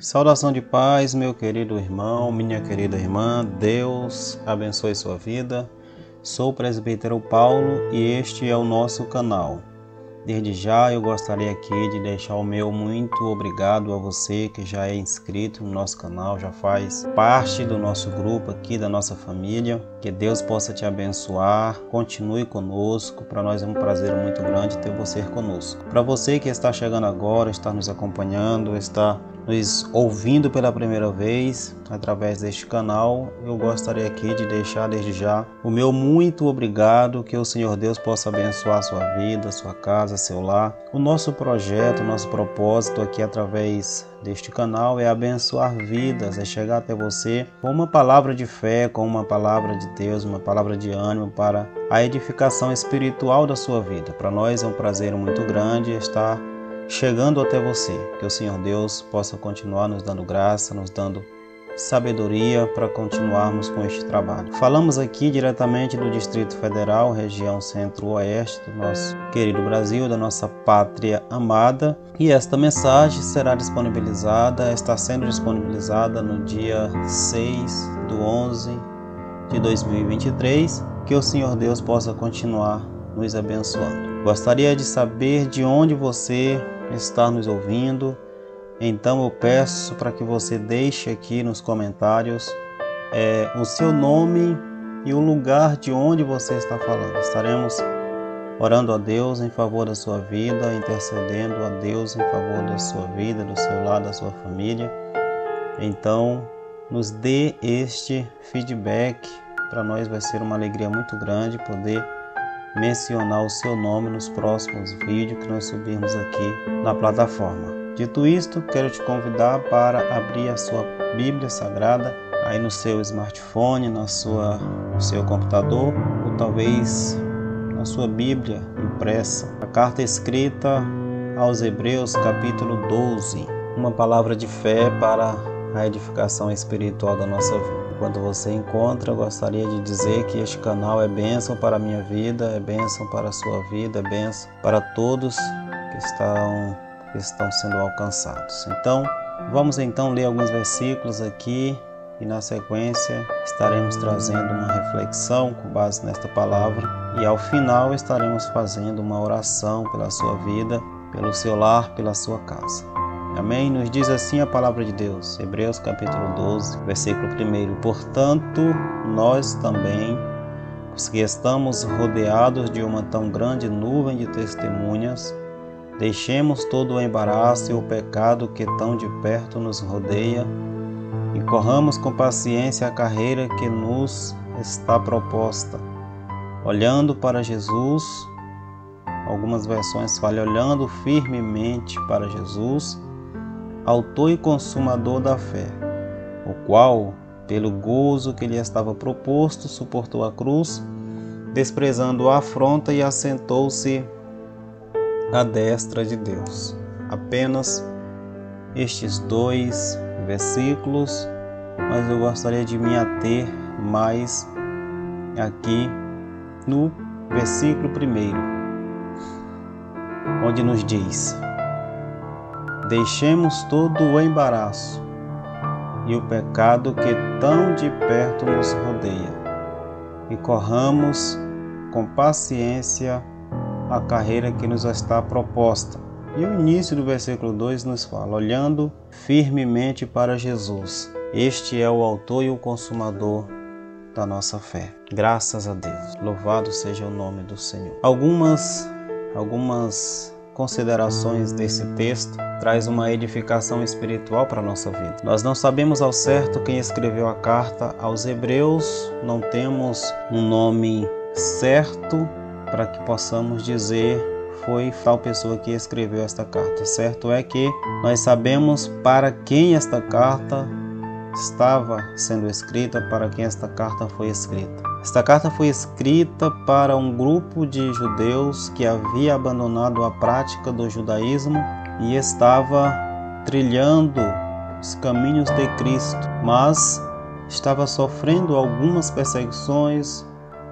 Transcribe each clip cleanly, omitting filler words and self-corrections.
Saudação de paz, meu querido irmão, minha querida irmã, Deus abençoe sua vida. Sou o presbítero Paulo e este é o nosso canal. Desde já eu gostaria aqui de deixar o meu muito obrigado a você que já é inscrito no nosso canal, já faz parte do nosso grupo aqui, da nossa família. Que Deus possa te abençoar, continue conosco, para nós é um prazer muito grande ter você conosco. Para você que está chegando agora, está nos acompanhando, está nos ouvindo pela primeira vez através deste canal, eu gostaria aqui de deixar desde já o meu muito obrigado, que o Senhor Deus possa abençoar a sua vida, sua casa, seu lar. O nosso projeto, o nosso propósito aqui através deste canal é abençoar vidas, é chegar até você com uma palavra de fé, com uma palavra de Deus, uma palavra de ânimo para a edificação espiritual da sua vida. Para nós é um prazer muito grande estar chegando até você, que o Senhor Deus possa continuar nos dando graça, nos dando sabedoria para continuarmos com este trabalho. Falamos aqui diretamente do Distrito Federal, região centro-oeste do nosso querido Brasil, da nossa pátria amada, e esta mensagem será disponibilizada, está sendo disponibilizada no dia 6/11 de 2023, que o Senhor Deus possa continuar nos abençoando. Gostaria de saber de onde você está nos ouvindo, então eu peço para que você deixe aqui nos comentários o seu nome e o lugar de onde você está falando. Estaremos orando a Deus em favor da sua vida, intercedendo a Deus em favor da sua vida, do seu lar, da sua família. Então nos dê este feedback, para nós vai ser uma alegria muito grande poder mencionar o seu nome nos próximos vídeos que nós subirmos aqui na plataforma. Dito isto, quero te convidar para abrir a sua Bíblia Sagrada aí no seu smartphone, no seu computador, ou talvez na sua Bíblia impressa. A carta escrita aos Hebreus, capítulo 12. Uma palavra de fé para a edificação espiritual da nossa vida. Quando você encontra, eu gostaria de dizer que este canal é bênção para a minha vida, é bênção para a sua vida, é bênção para todos que estão sendo alcançados. Então, vamos ler alguns versículos aqui e na sequência estaremos trazendo uma reflexão com base nesta palavra e ao final estaremos fazendo uma oração pela sua vida, pelo seu lar, pela sua casa. Amém? Nos diz assim a palavra de Deus, Hebreus capítulo 12, versículo 1. Portanto, nós também, os que estamos rodeados de uma tão grande nuvem de testemunhas, deixemos todo o embaraço e o pecado que tão de perto nos rodeia e corramos com paciência a carreira que nos está proposta, olhando para Jesus. Algumas versões falam olhando firmemente para Jesus, autor e consumador da fé, o qual, pelo gozo que lhe estava proposto, suportou a cruz, desprezando a afronta e assentou-se à destra de Deus. Apenas estes dois versículos, mas eu gostaria de me ater mais aqui no versículo 1, onde nos diz: deixemos todo o embaraço e o pecado que tão de perto nos rodeia e corramos com paciência a carreira que nos está proposta. E o início do versículo 2 nos fala, olhando firmemente para Jesus. Este é o autor e o consumador da nossa fé. Graças a Deus. Louvado seja o nome do Senhor. Algumas considerações desse texto traz uma edificação espiritual para a nossa vida. Nós não sabemos ao certo quem escreveu a carta aos Hebreus, não temos um nome certo para que possamos dizer foi tal pessoa que escreveu esta carta. Certo é que nós sabemos para quem esta carta estava sendo escrita, para quem esta carta foi escrita. Esta carta foi escrita para um grupo de judeus que havia abandonado a prática do judaísmo e estava trilhando os caminhos de Cristo, mas estava sofrendo algumas perseguições.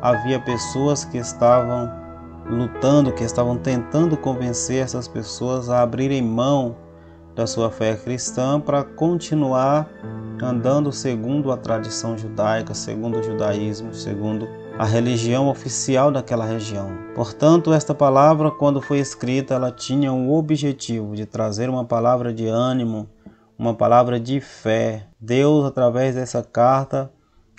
Havia pessoas que estavam lutando, que estavam tentando convencer essas pessoas a abrirem mão da sua fé cristã para continuar andando segundo a tradição judaica, segundo o judaísmo, segundo a religião oficial daquela região. Portanto, esta palavra, quando foi escrita, ela tinha o objetivo de trazer uma palavra de ânimo, uma palavra de fé. Deus, através dessa carta,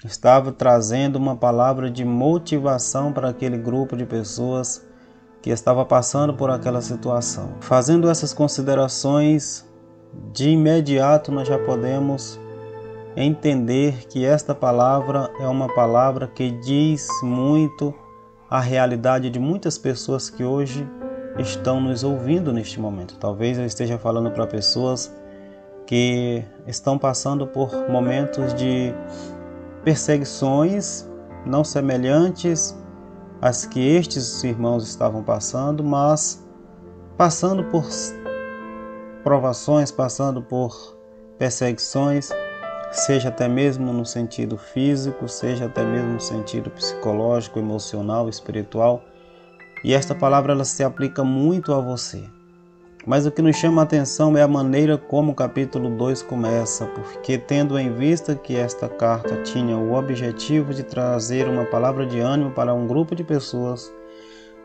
estava trazendo uma palavra de motivação para aquele grupo de pessoas que estava passando por aquela situação. Fazendo essas considerações, de imediato nós já podemos entender que esta palavra é uma palavra que diz muito a realidade de muitas pessoas que hoje estão nos ouvindo neste momento. Talvez eu esteja falando para pessoas que estão passando por momentos de perseguições não semelhantes às que estes irmãos estavam passando, mas passando por provações, passando por perseguições, seja até mesmo no sentido físico, seja até mesmo no sentido psicológico, emocional, espiritual. E esta palavra ela se aplica muito a você. Mas o que nos chama a atenção é a maneira como o capítulo 2 começa, porque tendo em vista que esta carta tinha o objetivo de trazer uma palavra de ânimo para um grupo de pessoas,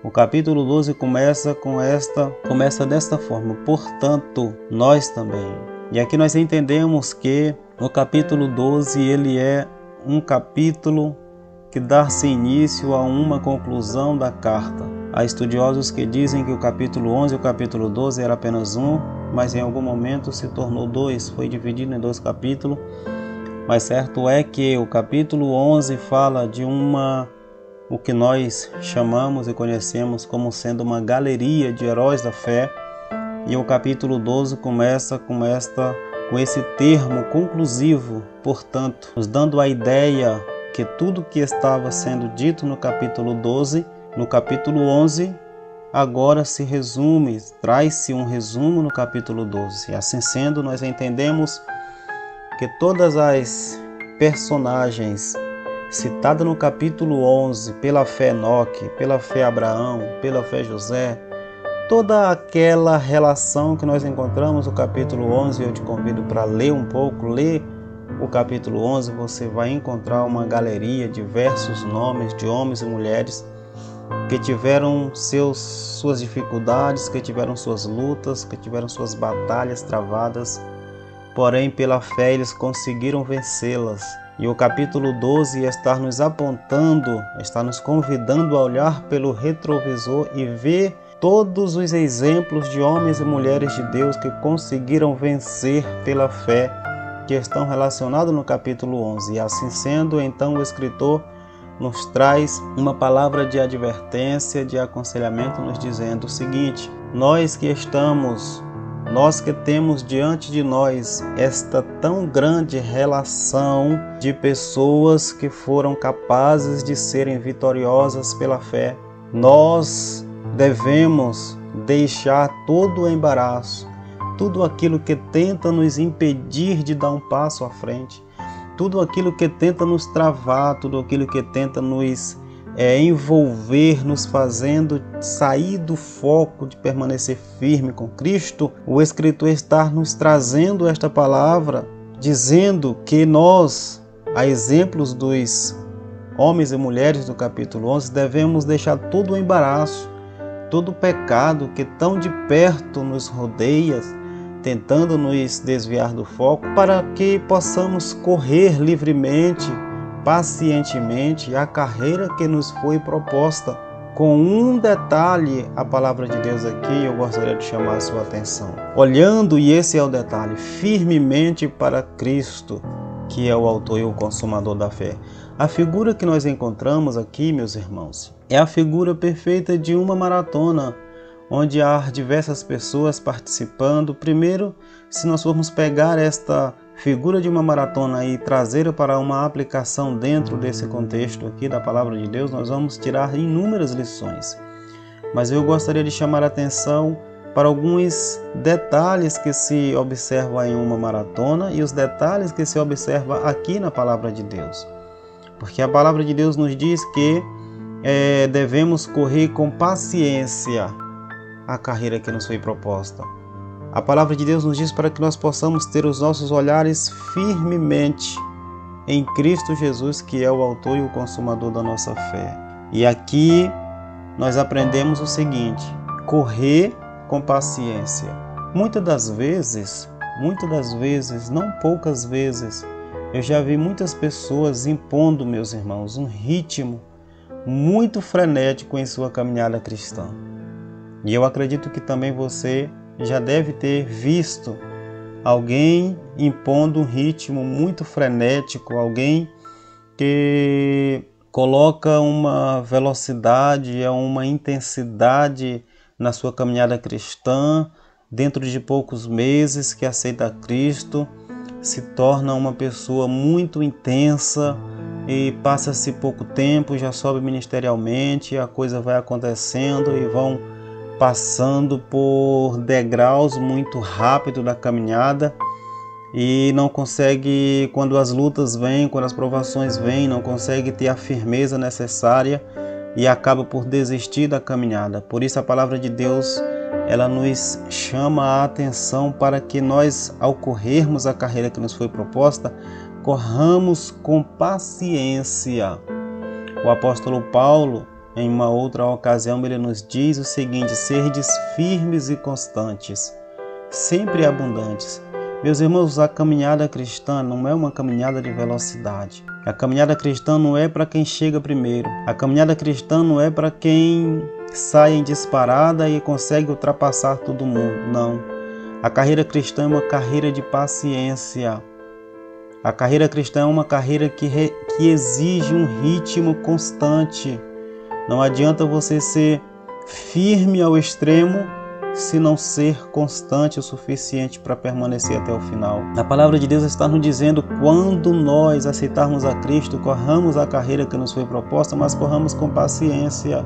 o capítulo 12 começa desta forma: portanto, nós também. E aqui nós entendemos que o capítulo 12 ele é um capítulo que dá-se início a uma conclusão da carta. Há estudiosos que dizem que o capítulo 11 e o capítulo 12 era apenas um, mas em algum momento se tornou dois, foi dividido em dois capítulos. Mas certo é que o capítulo 11 fala de o que nós chamamos e conhecemos como sendo uma galeria de heróis da fé, e o capítulo 12 começa com esse termo conclusivo, portanto, nos dando a ideia que tudo que estava sendo dito no capítulo 12, no capítulo 11, agora se resume, traz-se um resumo no capítulo 12. E assim sendo, nós entendemos que todas as personagens citadas no capítulo 11, pela fé Enoque, pela fé Abraão, pela fé José, toda aquela relação que nós encontramos no capítulo 11, eu te convido para ler um pouco, ler o capítulo 11, você vai encontrar uma galeria, diversos nomes de homens e mulheres que tiveram suas dificuldades, que tiveram suas lutas, que tiveram suas batalhas travadas, porém pela fé eles conseguiram vencê-las. E o capítulo 12 está nos apontando, está nos convidando a olhar pelo retrovisor e ver todos os exemplos de homens e mulheres de Deus que conseguiram vencer pela fé, que estão relacionados no capítulo 11. E assim sendo, então o escritor nos traz uma palavra de advertência, de aconselhamento, nos dizendo o seguinte: nós que temos diante de nós esta tão grande relação de pessoas que foram capazes de serem vitoriosas pela fé, nós devemos deixar todo o embaraço, tudo aquilo que tenta nos impedir de dar um passo à frente, tudo aquilo que tenta nos travar, tudo aquilo que tenta nos envolver, nos fazendo sair do foco de permanecer firme com Cristo. O escritor está nos trazendo esta palavra, dizendo que nós, a exemplos dos homens e mulheres do capítulo 11, devemos deixar todo o embaraço, todo o pecado que tão de perto nos rodeia, tentando nos desviar do foco, para que possamos correr livremente, pacientemente a carreira que nos foi proposta. Com um detalhe, a palavra de Deus aqui, eu gostaria de chamar a sua atenção. Olhando, e esse é o detalhe, firmemente para Cristo, que é o autor e o consumador da fé. A figura que nós encontramos aqui, meus irmãos, é a figura perfeita de uma maratona, onde há diversas pessoas participando. Primeiro, se nós formos pegar esta figura de uma maratona e trazer para uma aplicação dentro desse contexto aqui da palavra de Deus, nós vamos tirar inúmeras lições. Mas eu gostaria de chamar a atenção para alguns detalhes que se observam em uma maratona e os detalhes que se observam aqui na palavra de Deus. Porque a palavra de Deus nos diz que devemos correr com paciência a carreira que nos foi proposta. A palavra de Deus nos diz para que nós possamos ter os nossos olhares firmemente em Cristo Jesus, que é o autor e o consumador da nossa fé. E aqui nós aprendemos o seguinte: correr com paciência. Muitas das vezes, não poucas vezes, eu já vi muitas pessoas impondo, meus irmãos, um ritmo muito frenético em sua caminhada cristã. E eu acredito que também você já deve ter visto alguém impondo um ritmo muito frenético, alguém que coloca uma velocidade, uma intensidade na sua caminhada cristã. Dentro de poucos meses que aceita Cristo, se torna uma pessoa muito intensa e passa-se pouco tempo, já sobe ministerialmente, a coisa vai acontecendo e vão passando por degraus muito rápido da caminhada e não consegue, quando as lutas vêm, quando as provações vêm, não consegue ter a firmeza necessária e acaba por desistir da caminhada. Por isso a palavra de Deus, ela nos chama a atenção para que nós, ao corrermos a carreira que nos foi proposta, corramos com paciência. O apóstolo Paulo, em uma outra ocasião, ele nos diz o seguinte: serdes firmes e constantes, sempre abundantes. Meus irmãos, a caminhada cristã não é uma caminhada de velocidade. A caminhada cristã não é para quem chega primeiro. A caminhada cristã não é para quem sai em disparada e consegue ultrapassar todo mundo. Não. A carreira cristã é uma carreira de paciência. A carreira cristã é uma carreira que exige um ritmo constante. Não adianta você ser firme ao extremo se não ser constante o suficiente para permanecer até o final. A palavra de Deus está nos dizendo: quando nós aceitarmos a Cristo, corramos a carreira que nos foi proposta, mas corramos com paciência.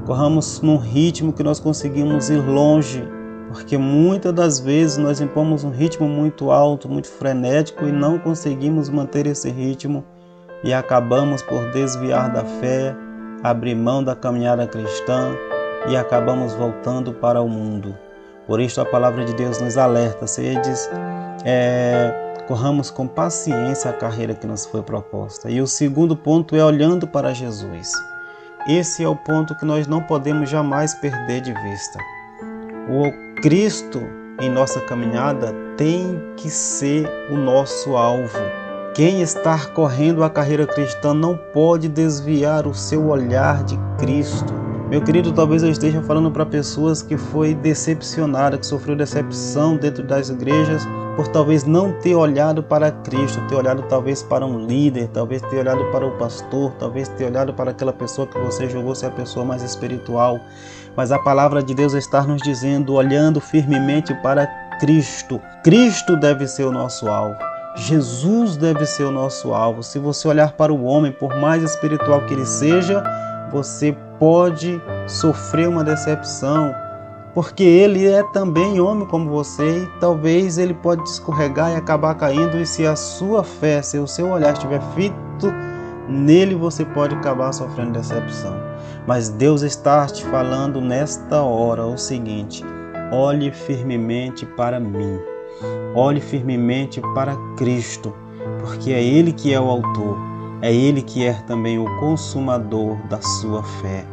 Corramos num ritmo que nós conseguimos ir longe, porque muitas das vezes nós impomos um ritmo muito alto, muito frenético e não conseguimos manter esse ritmo e acabamos por desviar da fé, abrir mão da caminhada cristã e acabamos voltando para o mundo. Por isso a palavra de Deus nos alerta: corramos com paciência a carreira que nos foi proposta. E o segundo ponto é olhando para Jesus. Esse é o ponto que nós não podemos jamais perder de vista. O Cristo em nossa caminhada tem que ser o nosso alvo. Quem está correndo a carreira cristã não pode desviar o seu olhar de Cristo. Meu querido, talvez eu esteja falando para pessoas que foi decepcionada, que sofreu decepção dentro das igrejas por talvez não ter olhado para Cristo, ter olhado talvez para um líder, talvez ter olhado para o pastor, talvez ter olhado para aquela pessoa que você julgou ser a pessoa mais espiritual. Mas a palavra de Deus está nos dizendo, olhando firmemente para Cristo. Cristo deve ser o nosso alvo. Jesus deve ser o nosso alvo. Se você olhar para o homem, por mais espiritual que ele seja, você pode sofrer uma decepção, porque ele é também homem como você e talvez ele pode escorregar e acabar caindo, e se a sua fé, se o seu olhar estiver fito nele, você pode acabar sofrendo decepção. Mas Deus está te falando nesta hora o seguinte: olhe firmemente para mim, olhe firmemente para Cristo, porque é Ele que é o autor, é Ele que é também o consumador da sua fé.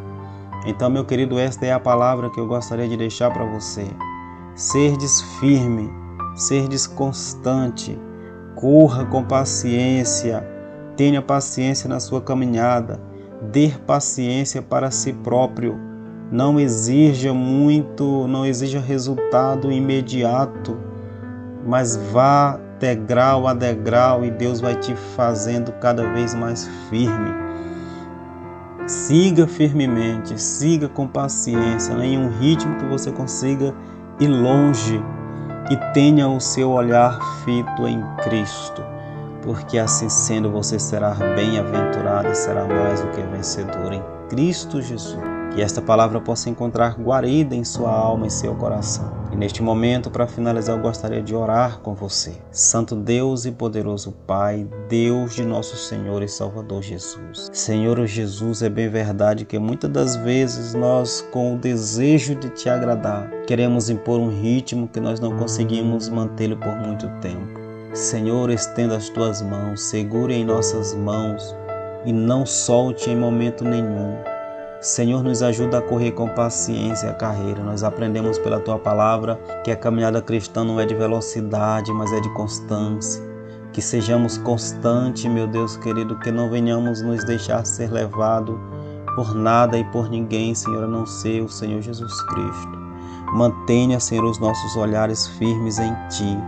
Então, meu querido, esta é a palavra que eu gostaria de deixar para você. Serdes firme, serdes constante, corra com paciência, tenha paciência na sua caminhada, dê paciência para si próprio, não exija muito, não exija resultado imediato, mas vá degrau a degrau e Deus vai te fazendo cada vez mais firme. Siga firmemente, siga com paciência, em um ritmo que você consiga ir longe e tenha o seu olhar fito em Cristo, porque assim sendo você será bem-aventurado e será mais do que vencedor em Cristo Jesus. Que que esta palavra possa encontrar guarida em sua alma e seu coração. E neste momento, para finalizar, eu gostaria de orar com você. Santo Deus e poderoso Pai, Deus de nosso Senhor e Salvador Jesus. Senhor Jesus, é bem verdade que muitas das vezes nós, com o desejo de te agradar, queremos impor um ritmo que nós não conseguimos mantê-lo por muito tempo. Senhor, estenda as tuas mãos, segure em nossas mãos e não solte em momento nenhum. Senhor, nos ajuda a correr com paciência a carreira. Nós aprendemos pela Tua Palavra que a caminhada cristã não é de velocidade, mas é de constância. Que sejamos constantes, meu Deus querido, que não venhamos nos deixar ser levados por nada e por ninguém, Senhor, a não ser o Senhor Jesus Cristo. Mantenha, Senhor, os nossos olhares firmes em Ti,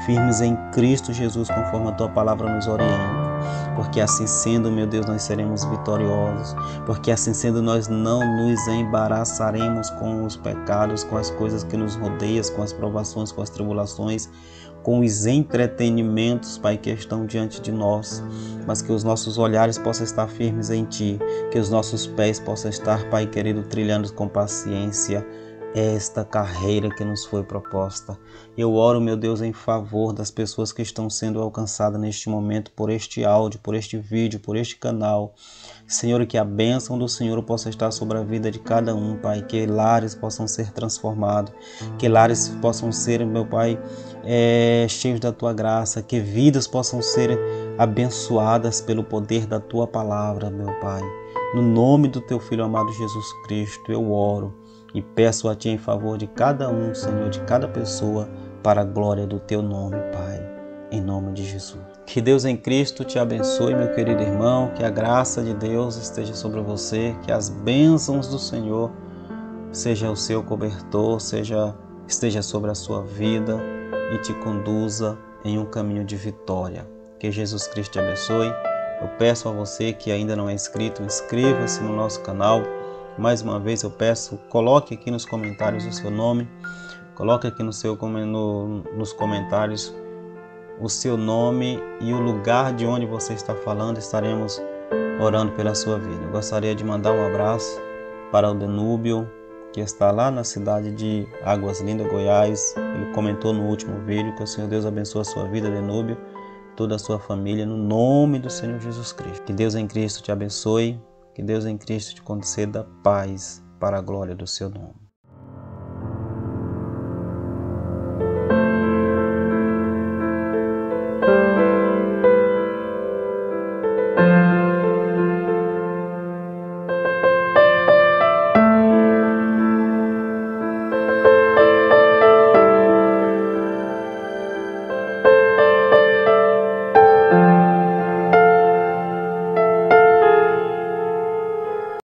firmes em Cristo Jesus, conforme a Tua Palavra nos orienta. Porque assim sendo, meu Deus, nós seremos vitoriosos. Porque assim sendo, nós não nos embaraçaremos com os pecados, com as coisas que nos rodeiam, com as provações, com as tribulações, com os entretenimentos, Pai, que estão diante de nós. Mas que os nossos olhares possam estar firmes em Ti. Que os nossos pés possam estar, Pai querido, trilhando com paciência esta carreira que nos foi proposta. Eu oro, meu Deus, em favor das pessoas que estão sendo alcançadas neste momento por este áudio, por este vídeo, por este canal. Senhor, que a bênção do Senhor possa estar sobre a vida de cada um, Pai, que lares possam ser transformados, que lares possam ser, meu Pai, cheios da Tua graça, que vidas possam ser abençoadas pelo poder da Tua Palavra, meu Pai. No nome do Teu Filho amado Jesus Cristo, eu oro e peço a Ti em favor de cada um, Senhor, de cada pessoa, para a glória do Teu nome, Pai, em nome de Jesus. Que Deus em Cristo te abençoe, meu querido irmão, que a graça de Deus esteja sobre você, que as bênçãos do Senhor seja o seu cobertor, esteja sobre a sua vida e te conduza em um caminho de vitória. Que Jesus Cristo te abençoe. Eu peço a você que ainda não é inscrito, inscreva-se no nosso canal. Mais uma vez eu peço, coloque aqui nos comentários o seu nome, coloque aqui nos comentários o seu nome e o lugar de onde você está falando, estaremos orando pela sua vida. Eu gostaria de mandar um abraço para o Denúbio, que está lá na cidade de Águas Lindas, Goiás. Ele comentou no último vídeo que o Senhor Deus abençoe a sua vida, Denúbio, toda a sua família, no nome do Senhor Jesus Cristo. Que Deus em Cristo te abençoe. Que Deus em Cristo te conceda paz para a glória do seu nome.